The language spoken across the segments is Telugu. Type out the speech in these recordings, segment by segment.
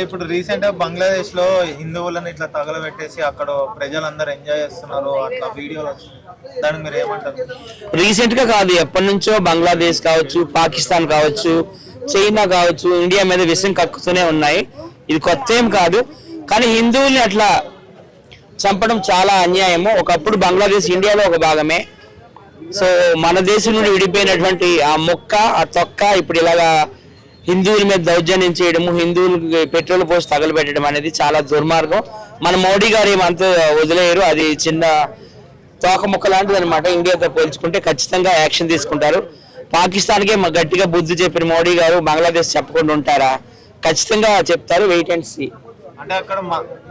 ఇప్పుడు రీసెంట్ గా బంగ్లాదేశ్ లో హిందువులను ఇట్లా తగలబెట్టేసి అక్కడ ప్రజలందరూ ఎంజాయ్ చేస్తున్నారు, అట్లా వీడియోలు వస్తున్నాయి. దానికి మీరు ఏమంటారు? రీసెంట్ గా కాదు, ఎప్పటి నుంచో బంగ్లాదేశ్ కావచ్చు, పాకిస్తాన్ కావచ్చు, చైనా కావచ్చు, ఇండియా మీద విషయం కక్కుతూనే ఉన్నాయి. ఇది కొత్త ఏం కాదు. కానీ హిందువుల్ని అట్లా చంపడం చాలా అన్యాయము. ఒకప్పుడు బంగ్లాదేశ్ ఇండియాలో ఒక భాగమే. సో మన దేశం నుండి విడిపోయినటువంటి ఆ మొక్క, ఆ తొక్క ఇప్పుడు ఇలాగా హిందువుల మీద దౌర్జన్యం చేయడము, హిందువులకు పెట్రోల్ పోసి తగలబెట్టడం అనేది చాలా దుర్మార్గం. మన మోడీ గారు ఏమంతా వదిలేయరు. అది చిన్న తోక ముక్క లాంటిది అనమాట. ఇండియాతో పోల్చుకుంటే ఖచ్చితంగా యాక్షన్ తీసుకుంటారు. పాకిస్తాన్కే గట్టిగా బుద్ధి చెప్పిన మోడీ గారు బంగ్లాదేశ్ చెప్పకుండా ఉంటారా? ఖచ్చితంగా చెప్తారు. Wait and see. అంటే అక్కడ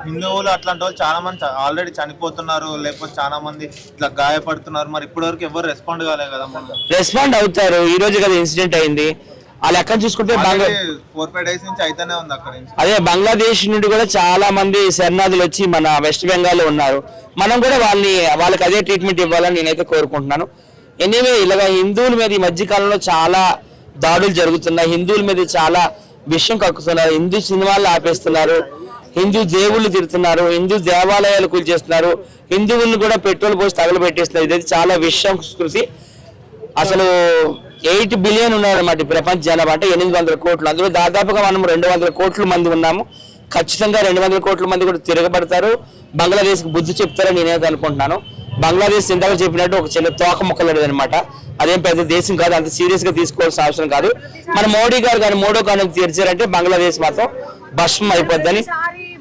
హిందువులు అట్లాంటి వాళ్ళు చాలా మంది ఆల్రెడీ చనిపోతున్నారు, లేకపోతే చాలా మంది ఇట్లా గాయపడుతున్నారు. మరి ఇప్పటి వరకు ఎవరు రెస్పాండ్ కాలేదు కదా? రెస్పాండ్ అవుతారు. ఈ రోజు కదా ఇన్సిడెంట్ అయింది. ఆ లెక్కన చూసుకుంటే 4-5 days నుంచి అయితేనే ఉంది అక్కడ. అదే బంగ్లాదేశ్ నుండి కూడా చాలా మంది శరణార్థులు వచ్చి మన వెస్ట్ బెంగాల్లో ఉన్నారు. మనం కూడా వాళ్ళకి అదే ట్రీట్మెంట్ ఇవ్వాలని నేనైతే కోరుకుంటున్నాను. ఎనీవే, ఇలాగ హిందువుల మీద ఈ మధ్య కాలంలో చాలా దాడులు జరుగుతున్నాయి. హిందువుల మీద చాలా విషయం కక్కుతున్నారు. హిందూ సినిమాలు ఆపేస్తున్నారు, హిందూ దేవుళ్ళు తిడుతున్నారు, హిందూ దేవాలయాలు కూల్చేస్తున్నారు, హిందువులను కూడా పెట్రోల్ పోసి తగలబెట్టేస్తున్నారు. ఇది చాలా విషంస్కృతి. అసలు 8 బిలియన్ ఉన్నారన్నమాట ప్రపంచ జనాభా, అంటే 800 కోట్లు. అందులో దాదాపుగా మనం 200 కోట్ల మంది ఉన్నాము. ఖచ్చితంగా 200 కోట్ల మంది కూడా తిరగబడతారు, బంగ్లాదేశ్కి బుద్ధి చెప్తారని నేనైతే అనుకుంటున్నాను. బంగ్లాదేశ్ ఇందాక చెప్పినట్టు ఒక చిన్న తోక ముక్కలేదు అనమాట. అదేం పెద్ద దేశం కాదు, అంత సీరియస్ గా తీసుకోవాల్సిన అవసరం కాదు. మన మోడీ గారు కానీ మోడో కానీ తీర్చారంటే బంగ్లాదేశ్ మాత్రం భస్మం అయిపోద్దని.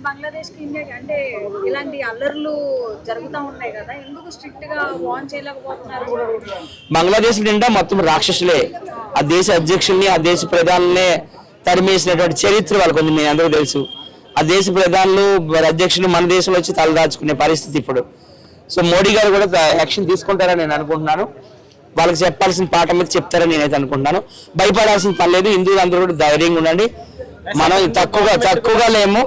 బంగ్లాదేశ్ కి ఇండియాకి అంటే ఇలాంటి అల్లర్లు జరుగుతూ ఉంటాయి కదా, ఎందుకు స్ట్రిక్ట్ గా వార్న్ చేయలేకపోతున్నారు? బంగ్లాదేశ్ నిండా మొత్తం రాక్షసులే. ఆ దేశ అధ్యక్షుల్ని, ఆ దేశ ప్రధానులనే తరిమేసినటువంటి చరిత్ర వాళ్ళకు ఉంది, మీ అందరూ తెలుసు. ఆ దేశ ప్రధానులు, అధ్యక్షులు మన దేశంలో వచ్చి తలదాచుకునే పరిస్థితి ఇప్పుడు. సో మోడీ గారు కూడా యాక్షన్ తీసుకుంటారని నేను అనుకుంటున్నాను. వాళ్ళకి చెప్పాల్సిన పాఠం మీద చెప్తారని నేనైతే అనుకుంటున్నాను. భయపడాల్సిన పని లేదు. హిందువులందరూ కూడా ధైర్యంగా ఉండండి. మనం తక్కువగా లేము.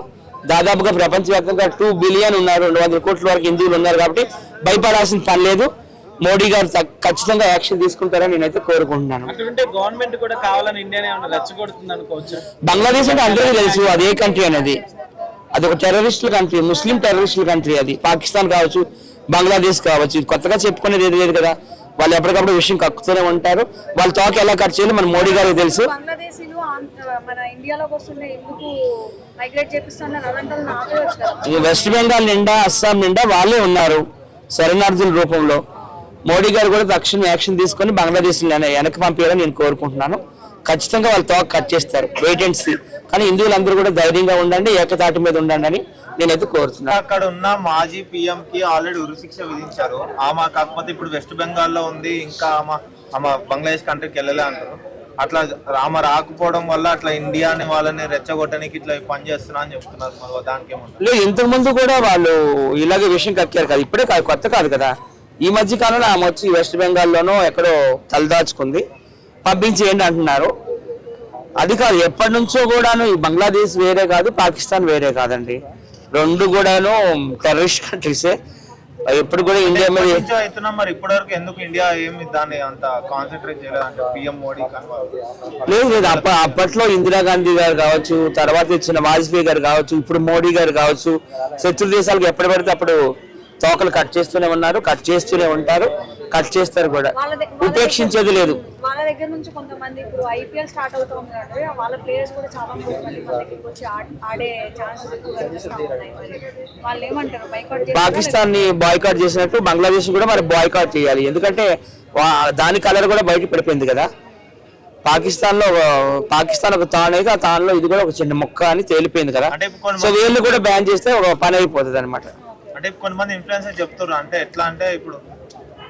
దాదాపుగా ప్రపంచవ్యాప్తంగా 2 బిలియన్ ఉన్నారు, 200 కోట్ల వరకు హిందువులు ఉన్నారు. కాబట్టి భయపడాల్సిన పని లేదు. మోడీ గారు ఖచ్చితంగా యాక్షన్ తీసుకుంటారని నేనైతే కోరుకుంటున్నాను. గవర్నమెంట్ కూడా కావాలని ఇండియానే రెచ్చగొడుతుంది అనుకోవచ్చు. బంగ్లాదేశ్ అంటే అందరికీ తెలుసు అదే కంట్రీ అనేది. అది ఒక టెర్రరిస్టుల కంట్రీ, ముస్లిం టెర్రరిస్టుల కంట్రీ. అది పాకిస్తాన్ కావచ్చు, బంగ్లాదేశ్ కావచ్చు. ఇది కొత్తగా చెప్పుకునేది ఏది లేదు కదా. వాళ్ళు ఎప్పటికప్పుడు విషయం కక్కుతూనే ఉంటారు. వాళ్ళ తోక ఎలా ఖర్చు చేయాలి మన మోడీ గారికి తెలుసు. వెస్ట్ బెంగాల్ నిండా, అస్సాం నిండా వాళ్ళే ఉన్నారు శరణార్థుల రూపంలో. మోడీ గారు కూడా తక్షణం యాక్షన్ తీసుకొని బంగ్లాదేశ్ వెనక్కి పంపించాలని నేను కోరుకుంటున్నాను. ఖచ్చితంగా వాళ్ళు తోక కట్ చేస్తారు. Wait and see. కానీ హిందువులందరూ కూడా ధైర్యంగా ఉండండి, ఏకతాటి మీద ఉండండి అని నేనైతే కోరుతున్నాను. అక్కడ ఉన్న మాజీ PM కి ఆల్రెడీ ఉరిశిక్ష విధించారు. ఆమె కాకపోతే ఇప్పుడు వెస్ట్ బెంగాల్లో ఉంది, ఇంకా ఆమె బంగ్లాదేశ్ కంట్రీకి వెళ్ళలే అంటారు. అట్లా ఆమె రాకపోవడం వల్ల అట్లా ఇండియాని వాళ్ళని రెచ్చగొట్టడానికి ఇట్లా పని చేస్తున్నా అని చెప్తున్నారు. మరి దానికి ఏమంటారు? లేదు, ఇంతకు ముందు కూడా వాళ్ళు ఇలాగే విషయం కక్కారు కదా. ఇప్పుడే కాదు, కొత్త కాదు కదా. ఈ మధ్య కాలంలో ఆమె వచ్చి వెస్ట్ బెంగాల్లోనో ఎక్కడో తలదాచుకుంది, పంపించేయండి అంటున్నారు. అది కాదు, ఎప్పటి నుంచో కూడాను ఈ బంగ్లాదేశ్ వేరే కాదు, పాకిస్తాన్ వేరే కాదండి. రెండు కూడాను టెర్రరిస్ట్ కంట్రీసే. ఎప్పుడు కూడా ఇండియా మీద అవుతున్నాం. మరి ఇప్పటి వరకు ఎందుకు ఇండియా ఏమి దాన్ని అంత కాన్సన్ట్రేట్ చేయలేదంటే PM మోడీ లేదు. అప్పట్లో ఇందిరాగాంధీ గారు కావచ్చు, తర్వాత ఇచ్చిన వాజ్పేయి గారు కావచ్చు, ఇప్పుడు మోడీ గారు కావచ్చు, శత్రు దేశాలకు ఎప్పుడు పడితే అప్పుడు తోకలు కట్ చేస్తూనే ఉన్నారు, కట్ చేస్తూనే ఉంటారు, కట్ చేస్తారు కూడా. ఉపేక్షించేది లేదు. వాళ్ళ దగ్గర నుంచి కొంతమంది ఇప్పుడు IPL స్టార్ట్ అవుతుంది కాబట్టి వాళ్ళ ప్లేయర్స్ కూడా చాలా మంది మన దగ్గరికి వచ్చి ఆడే ఛాన్సెస్ ఎక్కువ కనిపిస్తా ఉన్నాయి. వాళ్ళు ఏమంటారు? పాకిస్తాన్ ని బాయ్కాట్ చేసినట్టు బంగ్లాదేశ్ కూడా మరి బాయ్కాట్ చేయాలి. ఎందుకంటే దాని కలర్ కూడా బయటకు పడిపోయింది కదా. పాకిస్తాన్ ఒక తాను అయితే ఆ తానులో ఇది కూడా ఒక చిన్న మొక్క అని తేలిపోయింది కదా. సో వీళ్ళు కూడా బ్యాన్ చేస్తే ఒక పని అయిపోతుంది అనమాట. అంటే కొంతమంది ఇన్ఫ్లుయెన్సర్ చెప్తున్నారు, అంటే ఎట్లా అంటే ఇప్పుడు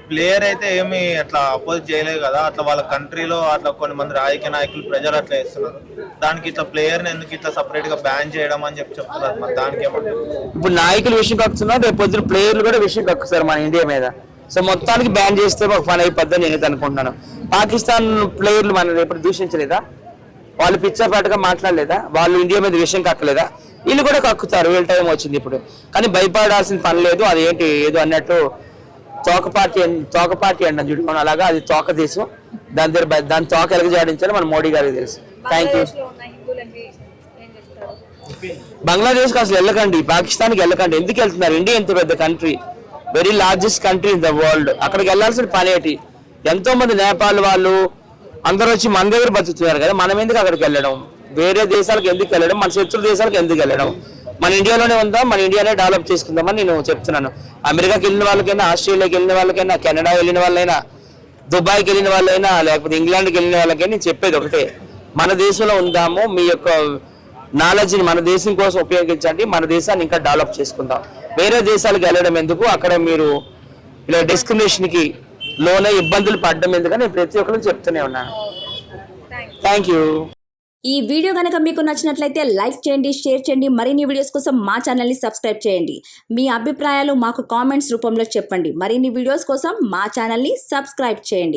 ప్లేయర్ అయితే ఏమి అట్లా అపోజ్ చేయలేదు కదా, అట్లా వాళ్ళ కంట్రీలో అట్లా కొంతమంది రాజకీయ నాయకులు ప్రజలు అట్లా చేస్తున్నారు. దానికి ఇట్లా ప్లేయర్ని ఎందుకు ఇట్లా సపరేట్ గా బ్యాన్ చేయడం అని చెప్తున్నారు. మరి దానికి ఏమంటారు? ఇప్పుడు నాయకులు విషయం కక్కుతున్నారు, రేపు పొద్దున ప్లేయర్లు కూడా విషయం కక్కుతారు మన ఇండియా మీద. సో మొత్తానికి బ్యాన్ చేస్తే ఒక పని అయిపోద్దని నేనైతే అనుకుంటున్నాను. పాకిస్తాన్ ప్లేయర్లు మనం ఎప్పుడు దూషించలేదా? వాళ్ళు పిచ్చపాటుగా మాట్లాడలేదా? వాళ్ళు ఇండియా మీద విషయం కక్కలేదా? వీళ్ళు కూడా కక్కుతారు. వీళ్ళ టైం వచ్చింది ఇప్పుడు. కానీ భయపడాల్సిన పని లేదు. అది ఏంటి ఏదో అన్నట్టు తోక పార్టీ అన్న చూడు, మనం అలాగా అది తోక దేశం. దాని తోక ఎలగ జాడించాలి మన మోడీ గారికి తెలుసు. Thank you. బంగ్లాదేశ్కి అసలు వెళ్ళకండి, పాకిస్తాన్కి వెళ్ళకండి. ఎందుకు వెళ్తున్నారు? ఇండియా ఎంత పెద్ద country, very largest country in the world. అక్కడికి వెళ్ళాల్సిన పని ఏంటి? ఎంతో మంది నేపాల్ వాళ్ళు అందరూ వచ్చి మన దగ్గర బతుకుతున్నారు కదా, మనం ఎందుకు అక్కడికి వెళ్ళడం? వేరే దేశాలకు ఎందుకు వెళ్ళడం? మన శత్రు దేశాలకు ఎందుకు వెళ్ళడం? మన ఇండియాలోనే ఉందాం, మన ఇండియానే డెవలప్ చేసుకుందామని నేను చెప్తున్నాను. అమెరికాకి వెళ్ళిన వాళ్ళకైనా, ఆస్ట్రేలియాకి వెళ్ళిన వాళ్ళకైనా, కెనడా వెళ్ళిన వాళ్ళైనా, దుబాయ్కి వెళ్ళిన వాళ్ళైనా, లేకపోతే ఇంగ్లాండ్కి వెళ్ళిన వాళ్ళకైనా నేను చెప్పేది ఒకటే, మన దేశంలో ఉందాము. మీ యొక్క నాలెడ్జ్ని మన దేశం కోసం ఉపయోగించండి, మన దేశాన్ని ఇంకా డెవలప్ చేసుకుందాం. వేరే దేశాలకు వెళ్ళడం ఎందుకు? అక్కడ మీరు ఇలా డిస్క్రిమినేషన్కి లోనే ఇబ్బందులు పడడం ఎందుకని నేను ప్రతి ఒక్కరికి చెప్తూనే ఉన్నాను. Thank you. ఈ వీడియో కనుక మీకు నచ్చినట్లయితే లైక్ చేయండి, షేర్ చేయండి. మరిన్ని వీడియోస్ కోసం మా ఛానల్ని సబ్స్క్రైబ్ చేయండి. మీ అభిప్రాయాలు మాకు కామెంట్స్ రూపంలో చెప్పండి. మరిన్ని వీడియోస్ కోసం మా ఛానల్ని సబ్స్క్రైబ్ చేయండి.